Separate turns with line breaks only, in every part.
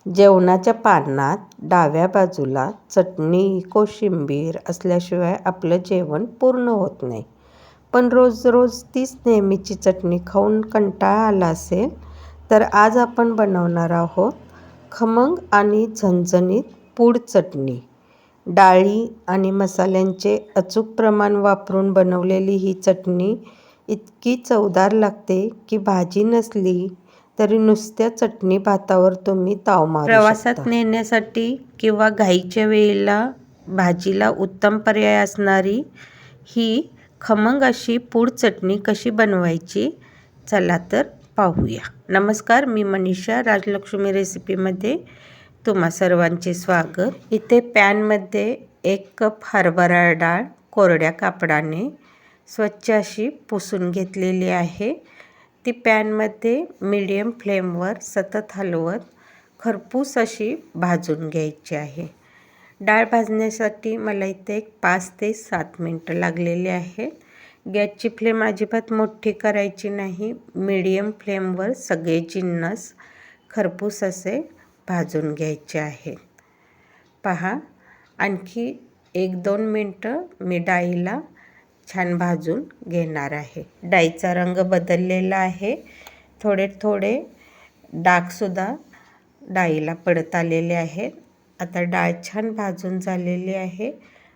जेवणाच्या पानात डाव्या बाजूला चटणी, कोशिंबीर असल्याशिवाय आपलं जेवण पूर्ण होत नाही. पण रोज रोज तीच नेहमीची चटणी खाऊन कंटाळा आला असेल तर आज आपण बनवणार आहोत खमंग आणि झणझणीत पूड चटणी. डाळी आणि मसाल्यांचे अचूक प्रमाण वापरून बनवलेली ही चटणी इतकी चवदार लागते की भाजी नसली तरी नुसत्या चटणी भातावर तुम्ही ताव मारू शकता. प्रवासात नेण्यासाठी किंवा घाईच्या वेळेला भाजीला उत्तम पर्याय असणारी ही खमंग अशी पूड चटणी कशी बनवायची, चला तर पाहूया. नमस्कार, मी मनीषा. राजलक्ष्मी रेसिपीमध्ये तुम्हा सर्वांचे स्वागत. इथे पॅनमध्ये 1 कप हरभरा डाळ कोरड्या कापडाने स्वच्छ अशी पुसून घेतलेली आहे. ती पॅनमध्ये मीडियम फ्लेमवर सतत हलवत खरपूस अशी भाजून घ्यायची आहे. डाळ भाजण्यासाठी मला इथे 5 ते 7 मिनटं लागलेली आहेत. गॅसची फ्लेम अजिबात मोठी करायची नाही. मीडियम फ्लेमवर सगळे जिन्नस खरपूस असे भाजून घ्यायचे आहेत. पहा, आणखी 1-2 मिनटं मी डाळीला छान भाजून घेणार आहे. डाळीचा रंग बदललेला आहे. थोडे थोडे डागसुद्धा डाळीला पडत आलेले आहेत. आता डाळ छान भाजून झालेली आहे.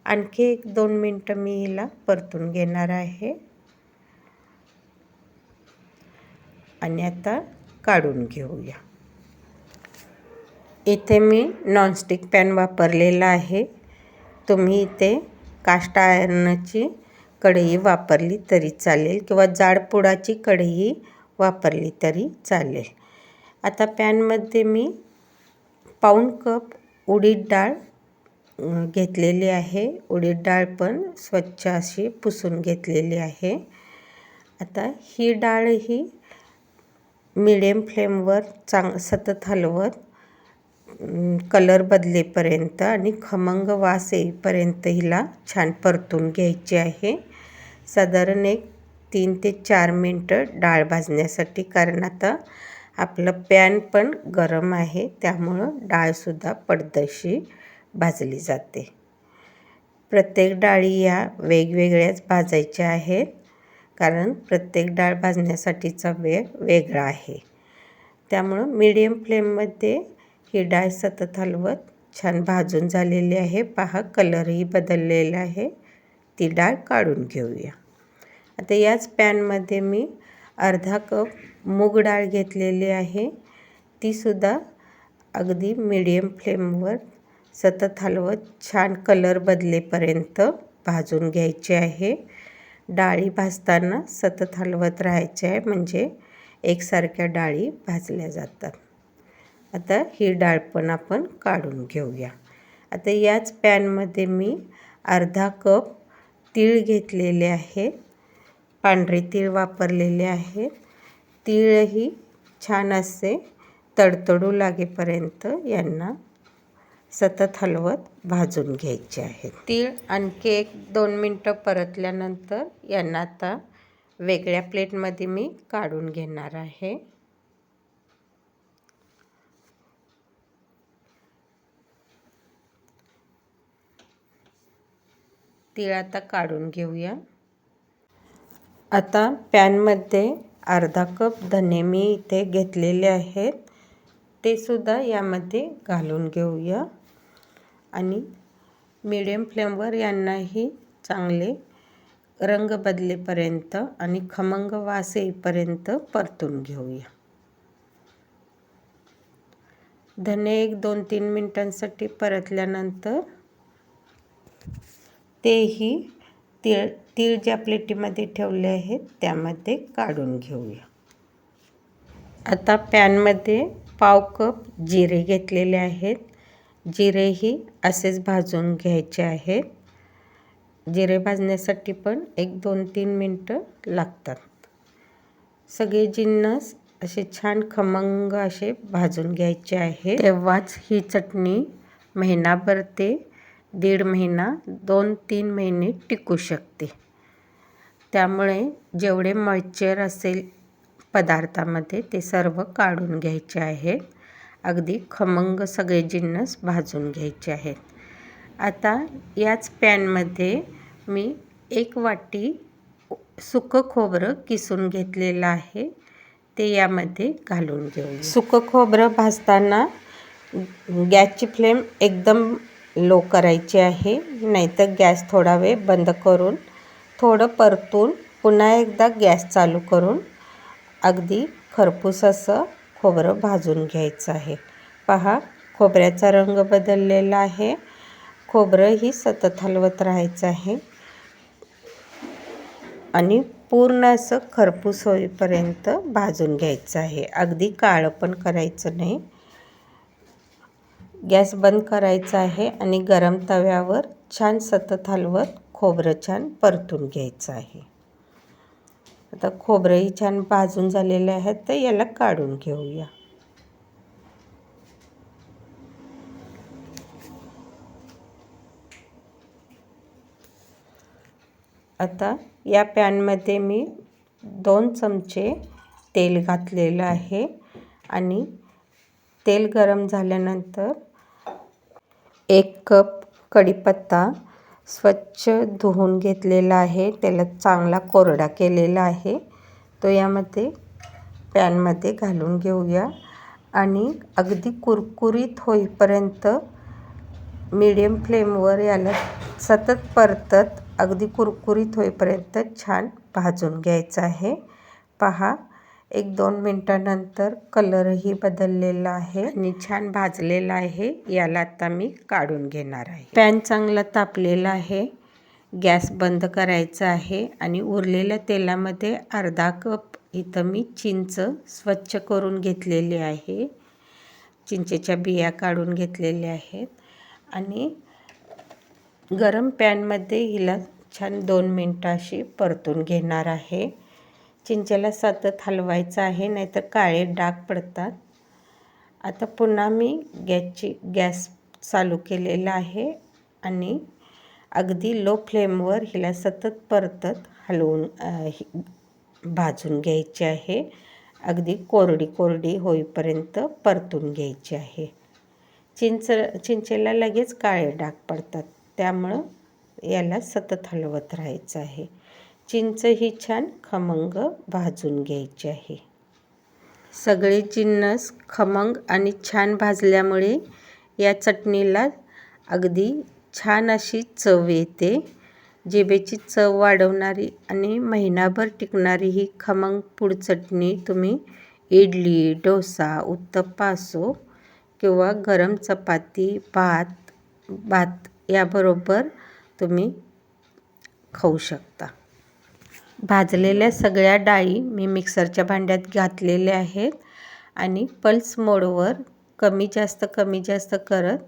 आणखी 1-2 मिनटं मी हिला परतून घेणार आहे आणि आता काढून घेऊया. इथे मी नॉनस्टिक पॅन वापरलेला आहे. तुम्ही इथे कास्ट आयर्नची कढई वापरली तरी चालेल किंवा जाडपुडाची कढई वापरली तरी चालेल. आता पॅनमध्ये मी पाऊण कप उडीद डाळ घेतलेली आहे. उडीद डाळ पण स्वच्छ अशी पुसून घेतलेली आहे. आता ही डाळ ही मीडियम फ्लेमवर सतत हलवत कलर बदलेपर्यंत आणि खमंग वास येईपर्यंत हिला छान परतून घ्यायची आहे. साधारण 3 ते 4 मिनटं डाळ भाजण्यासाठी, कारण आता आपलं पॅन पण गरम आहे त्यामुळं डाळसुद्धा पडदशी भाजली जाते. प्रत्येक डाळी या वेगवेगळ्याच भाजायच्या आहेत, कारण प्रत्येक डाळ भाजण्यासाठीचा वेळ वेगळा आहे. त्यामुळं मीडियम फ्लेममध्ये ही डाळ सतत हलवत छान भाजून झालेली आहे. पहा, कलरही बदललेला आहे. ती डाळ काढून घेऊया. आता याच पॅनमध्ये मी अर्धा कप मूग डाळ घेतलेली आहे. तीसुद्धा अगदी मीडियम फ्लेमवर सतत हलवत छान कलर बदलेपर्यंत भाजून घ्यायची आहे. डाळी भाजताना सतत हलवत राहायचे आहे, म्हणजे एकसारख्या डाळी भाजल्या जातात. आता ही डाळ पण आपण काढून घेऊया. आता याच पॅनमध्ये मी अर्धा कप तीळ घेतलेले आहेत. पांढरे तीळ वापरलेले आहेत. तीळही छान असे तडतडू लागेपर्यंत यांना सतत हलवत भाजून घ्यायचे आहेत. तीळ आणखी 1-2 मिनटं परतल्यानंतर यांना आता वेगळ्या प्लेटमध्ये मी काढून घेणार आहे. तीळ आता काढून घेऊया. आता पॅनमध्ये अर्धा कप धने मी इथे घेतलेले आहेत. ते सुद्धा यामध्ये घालून घेऊया आणि मीडियम फ्लेमवर यांनाही चांगले रंग बदलेपर्यंत आणि खमंग वास येईपर्यंत परतून घेऊया. धने 1-2-3 मिनिटांसाठी परतल्यानंतर तेही तीळ ज्या प्लेटीमध्ये ठेवले आहेत त्यामध्ये काढून घेऊया. आता पॅनमध्ये पाव कप जिरे घेतलेले आहेत. जिरेही असेच भाजून घ्यायचे आहेत. जिरे भाजण्यासाठी पण 1-2-3 मिनटं लागतात. सगळे जिन्नस असे छान खमंग असे भाजून घ्यायचे आहेत. तेव्हाच ही चटणी महिनाभर ते 1.5 महिना 2-3 महिने टिकू शकते. त्यामुळे जेवढे मॉइश्चर असेल पदार्थामध्ये ते सर्व काढून घ्यायचे आहे. अगदी खमंग सगळे जिन्नस भाजून घ्यायचे आहेत. आता याच पॅनमध्ये मी 1 वाटी सुकं खोबरं किसून घेतलेलं आहे, ते यामध्ये घालून घेऊ. सुकं खोबरं भाजताना गॅसची फ्लेम एकदम लो करायची आहे, नाहीतर गॅस थोडा वेळ बंद करून थोडं परतून पुन्हा एकदा गॅस चालू करून अगदी खरपूस असं खोबरं भाजून घ्यायचं आहे. पहा, खोबऱ्याचा रंग बदललेला आहे. खोबरंही सतत हलवत राहायचं आहे आणि पूर्ण असं खरपूस होईपर्यंत भाजून घ्यायचं आहे. अगदी काळं पण करायचं नाही. गॅस बंद करायचा आहे आणि गरम तव्यावर छान सतत हलवत खोबरं छान परतून घ्यायचं आहे. आता खोबरंही छान भाजून झालेले आहेत, तर याला काढून घेऊया. आता या पॅनमध्ये मी 2 चमचे तेल घातलेलं आहे आणि तेल गरम झाल्यानंतर 1 कप कढीपत्ता स्वच्छ धुवून घेतलेला आहे, त्याला चांगला कोरडा केलेला आहे, तो यामध्ये पॅनमध्ये घालून घेऊया आणि अगदी कुरकुरीत होईपर्यंत मीडियम फ्लेमवर याला सतत परतत अगदी कुरकुरीत होईपर्यंत छान भाजून घ्यायचं आहे. पहा, 1-2 मिनटानंतर कलरही बदललेला आहे आणि छान भाजलेला आहे. याला आता मी काढून घेणार आहे. पॅन चांगला तापलेला आहे. गॅस बंद करायचा आहे आणि उरलेल्या तेलामध्ये अर्धा कप इथं मी चिंच स्वच्छ करून घेतलेली आहे. चिंचेच्या बिया काढून घेतलेल्या आहेत आणि गरम पॅनमध्ये हिला छान 2 मिनटं अशी परतून घेणार आहे. चिंचेला सतत हलवायचं आहे, नाहीतर काळे डाग पडतात. आता पुन्हा मी गॅस चालू केलेला आहे आणि अगदी लो फ्लेमवर हिला सतत परतत हलवून भाजून घ्यायची आहे. अगदी कोरडी होईपर्यंत परतून घ्यायची आहे. चिंचेला लगेच काळे डाग पडतात, त्यामुळं याला सतत हलवत राहायचं आहे. चिंच ही छान खमंग भाजून घ्यायची आहे. सगळे जिन्नस खमंग आणि छान भाजल्यामुळे या चटणीला अगदी छान अशी चव येते. जिभेची चव वाढवणारी आणि महिनाभर टिकणारी ही खमंग पूड चटणी तुम्ही इडली, डोसा, उत्तप्पा असो किंवा गरम चपाती, भात याबरोबर तुम्ही खाऊ शकता. भाजलेल्या सगळ्या डाळी मी मिक्सरच्या भांड्यात घातलेल्या आहेत आणि पल्स मोडवर कमी जास्त करत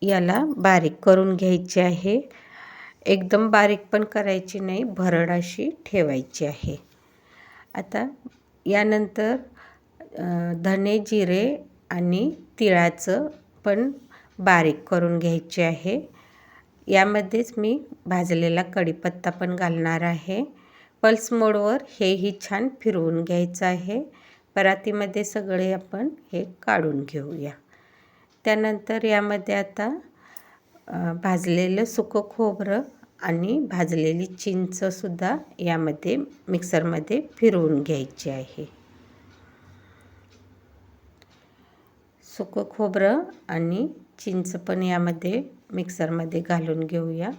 याला बारीक करून घ्यायची आहे. एकदम बारीक पण करायची नाही, भरड अशी ठेवायची आहे. आता यानंतर धने, जिरे आणि तिळाचं पण बारीक करून घ्यायचे आहे. यामध्येच मी भाजलेला कढीपत्ता पण घालणार आहे. पल्स मोडवर हेही छान फिरवून घ्यायचं आहे. परातीमध्ये सगळे आपण हे काढून घेऊया. त्यानंतर यामध्ये आता भाजलेलं सुकं खोबरं आणि भाजलेली चिंचसुद्धा यामध्ये मिक्सरमध्ये फिरवून घ्यायची आहे. सुकं खोबरं आणि चिंच पण यामध्ये मिक्सरमध्ये घालून घेऊया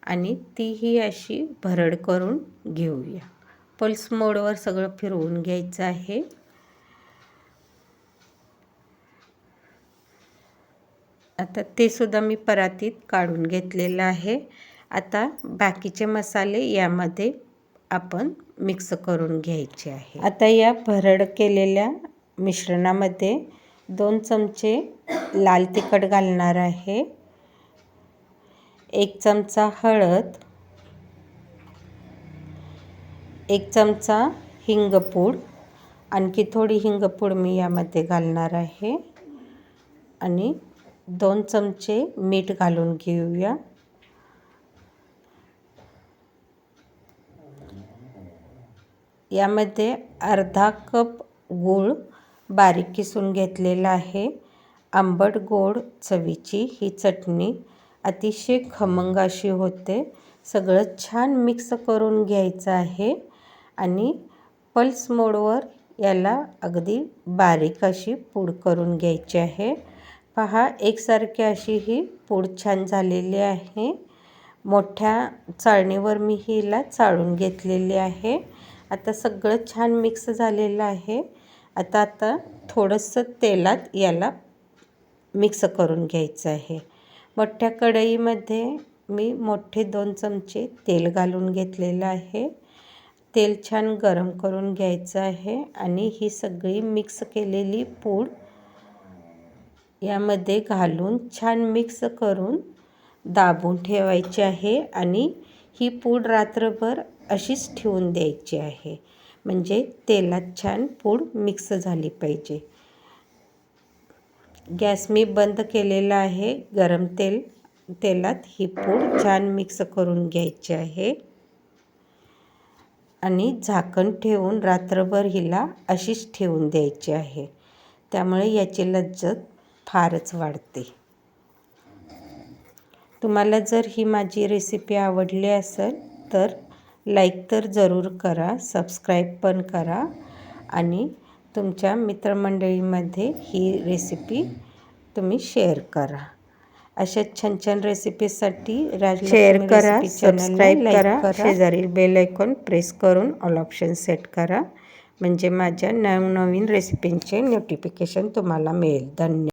आणि तीही अशी भरड करून घेऊया. पल्स मोडवर सगळं फिरवून घ्यायचं आहे. आता ते सुद्धा मी परातीत काढून घेतलेलं आहे. आता बाकीचे मसाले यामध्ये आपण मिक्स करून घ्यायचे आहे. आता या भरड केलेल्या मिश्रणामध्ये 2 चमचे लाल तिखट घालणार आहे, 1 चमचा हळद, 1 चमचा हिंगपूड, आणखी थोडी हिंगपूड मी यामध्ये घालणार आहे आणि 2 चमचे मीठ घालून घेऊया. यामध्ये अर्धा कप गूळ बारीक किसून घेतलेला आहे. आंबट गोड चवीची ही चटणी अतिशय खमंग अशी होते. सगळं छान मिक्स करून घ्यायचं आहे आणि पल्स मोडवर याला अगदी बारीक अशी पूड करून घ्यायची आहे. पहा, एकसारखी अशी ही पूड छान झालेली आहे. मोठ्या चाळणीवर मी हिला चाळून घेतलेली आहे. आता सगळं छान मिक्स झालेलं आहे. आता थोडंसं तेलात याला मिक्स करून घ्यायचं आहे. मोठ्या कढईमध्ये मी मोठे 2 चमचे तेल घालून घेतलेलं आहे. तेल छान गरम करून घ्यायचं आहे आणि ही सगळी मिक्स केलेली पूड यामध्ये घालून छान मिक्स करून दाबून ठेवायची आहे आणि ही पूड रात्रभर अशीच ठेवून द्यायची आहे. म्हणजे तेलात छान पूड मिक्स झाली पाहिजे. गॅस मी बंद केलेला आहे. गरम तेलात ही पूड छान मिक्स करून घ्यायची आहे आणि झाकण ठेवून रात्रभर हिला अशीच ठेवून द्यायची आहे. त्यामुळे याची लज्जत फारच वाढते. तुम्हाला जर ही माझी रेसिपी आवडली असेल तर लाईक तर जरूर करा, सबस्क्राईब पण करा आणि तुमच्या मित्रमंडळीमध्ये ही रेसिपी तुम्ही शेअर करा. अशा छान छान रेसिपीसाठी शेअर करा, सबस्क्राईब करा, शेजारील बेल आयकॉन प्रेस करून ऑल ऑप्शन सेट करा. म्हणजे माझ्या नवनवीन रेसिपींचे नोटिफिकेशन तुम्हाला मिळेल. धन्यवाद.